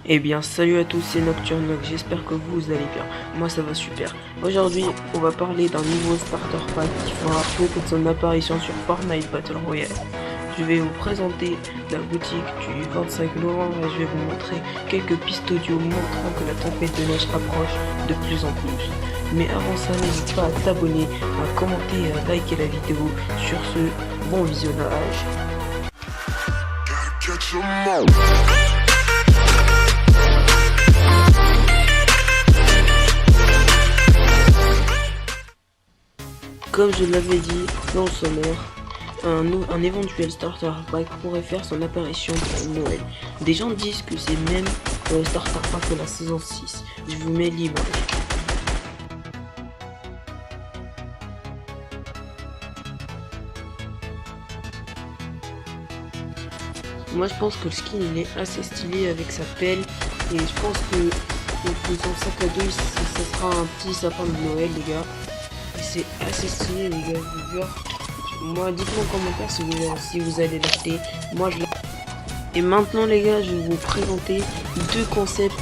Eh bien salut à tous, c'est Nocturne, j'espère que vous allez bien. Moi ça va super. Aujourd'hui on va parler d'un nouveau starter pack qui fera peut-être son apparition sur Fortnite Battle Royale. Je vais vous présenter la boutique du 25 novembre et je vais vous montrer quelques pistes audio montrant que la tempête de neige approche de plus en plus. Mais avant ça, n'hésite pas à t'abonner, à commenter et à liker la vidéo. Sur ce, bon visionnage. Comme je l'avais dit dans le sommaire, un éventuel starter pack pourrait faire son apparition pour Noël. Des gens disent que c'est même starter pack de la saison 6. Je vous mets l'image. Moi je pense que le skin il est assez stylé avec sa pelle et je pense que son sac à dos ça sera un petit sapin de Noël les gars. C'est assez stylé les gars, je vous jure. Moi dites-moi en commentaire si vous allez l'acheter. Moi je l'ai. Et maintenant les gars je vais vous présenter deux concepts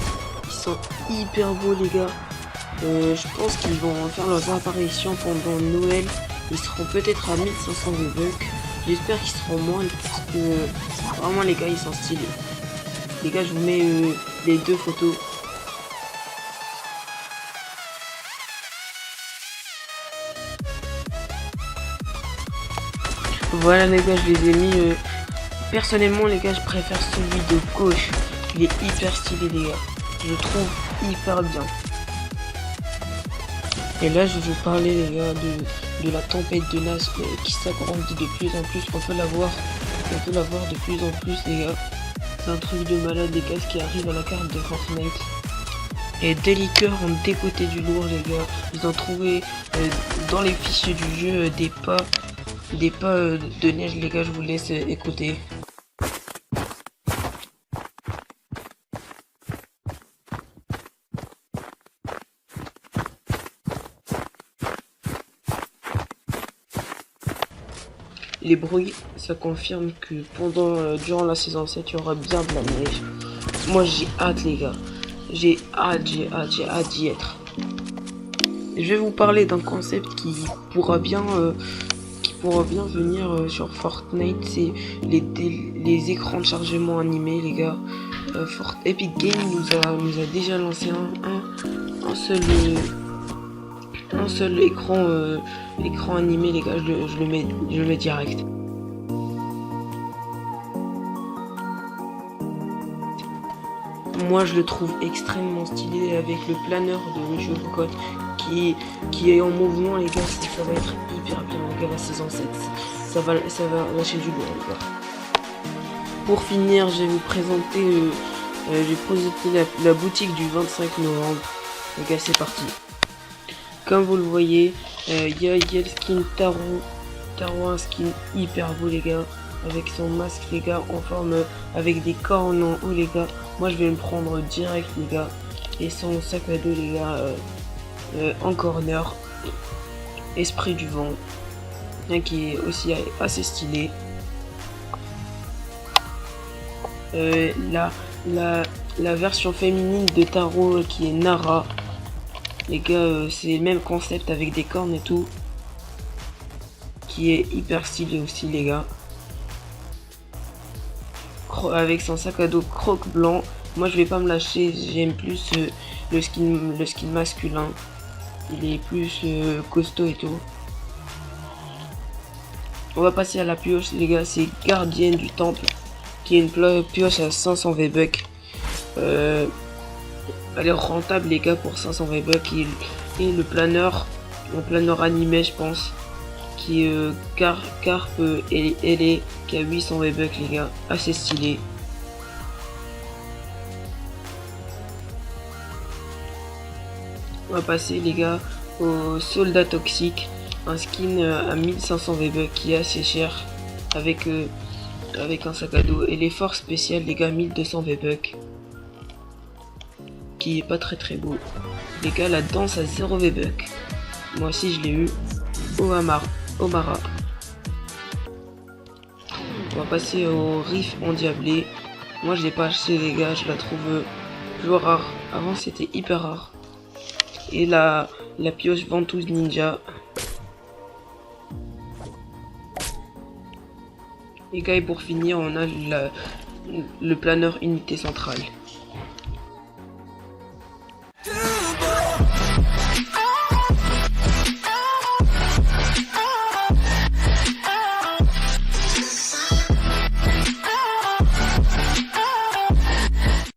qui sont hyper beaux les gars. Je pense qu'ils vont faire leur apparition pendant Noël. Ils seront peut-être à 1500 V-Bucks. J'espère qu'ils seront moins parce que vraiment les gars ils sont stylés. Les gars je vous mets les deux photos. Voilà les gars je les ai mis. Personnellement les gars je préfère celui de gauche. Il est hyper stylé les gars. Je le trouve hyper bien. Et là je vais vous parler les gars de la tempête de neige qui s'agrandit de plus en plus. On peut la voir de plus en plus les gars. C'est un truc de malade les gars ce qui arrive à la carte de Fortnite. Et des liqueurs ont décoté du lourd les gars. Ils ont trouvé dans les fichiers du jeu des pas de neige les gars, je vous laisse écouter. Les bruits, ça confirme que durant la saison 7, il y aura bien de la neige. Moi j'ai hâte les gars. J'ai hâte d'y être. Je vais vous parler d'un concept qui pourra bien venir sur Fortnite, c'est les écrans de chargement animés les gars. Epic Games nous a déjà lancé un seul écran animé les gars, je le mets direct. Moi je le trouve extrêmement stylé avec le planeur de Monsieur Cocotte qui est en mouvement les gars, ça va être hyper bien les gars la saison 7. Ça va lâcher du lourd les gars. Pour finir je vais vous présenter la boutique du 25 novembre. Les gars c'est parti. Comme vous le voyez, il y a le skin Taro, un skin hyper beau les gars, avec son masque les gars en forme avec des cornes en haut les gars. Moi je vais me prendre direct les gars. Et son sac à dos les gars en corner, esprit du vent, qui est aussi assez stylé. La version féminine de Taro qui est Nara. Les gars, c'est le même concept avec des cornes et tout. Qui est hyper stylé aussi les gars. Avec son sac à dos croque blanc. Moi je vais pas me lâcher, j'aime plus le skin masculin. Il est plus costaud et tout. On va passer à la pioche les gars, c'est Gardienne du Temple. Qui est une pioche à 500 V-Bucks. Elle est rentable les gars pour 500 V-Bucks. Et le planeur animé je pense. Qui est Carpe et qui a 800 V-Bucks les gars. Assez stylé. On va passer les gars au soldat toxique. Un skin à 1500 V-Bucks qui est assez cher. Avec un sac à dos. Et l'effort spécial les gars 1200 V-Bucks. Qui est pas très beau. Les gars la danse à 0 V-Bucks. Moi aussi je l'ai eu. Omara. On va passer au riff endiablé. Moi je l'ai pas acheté les gars, je la trouve plus rare. Avant c'était hyper rare. Et la pioche ventouse ninja. Les gars, et pour finir, on a le planeur unité centrale.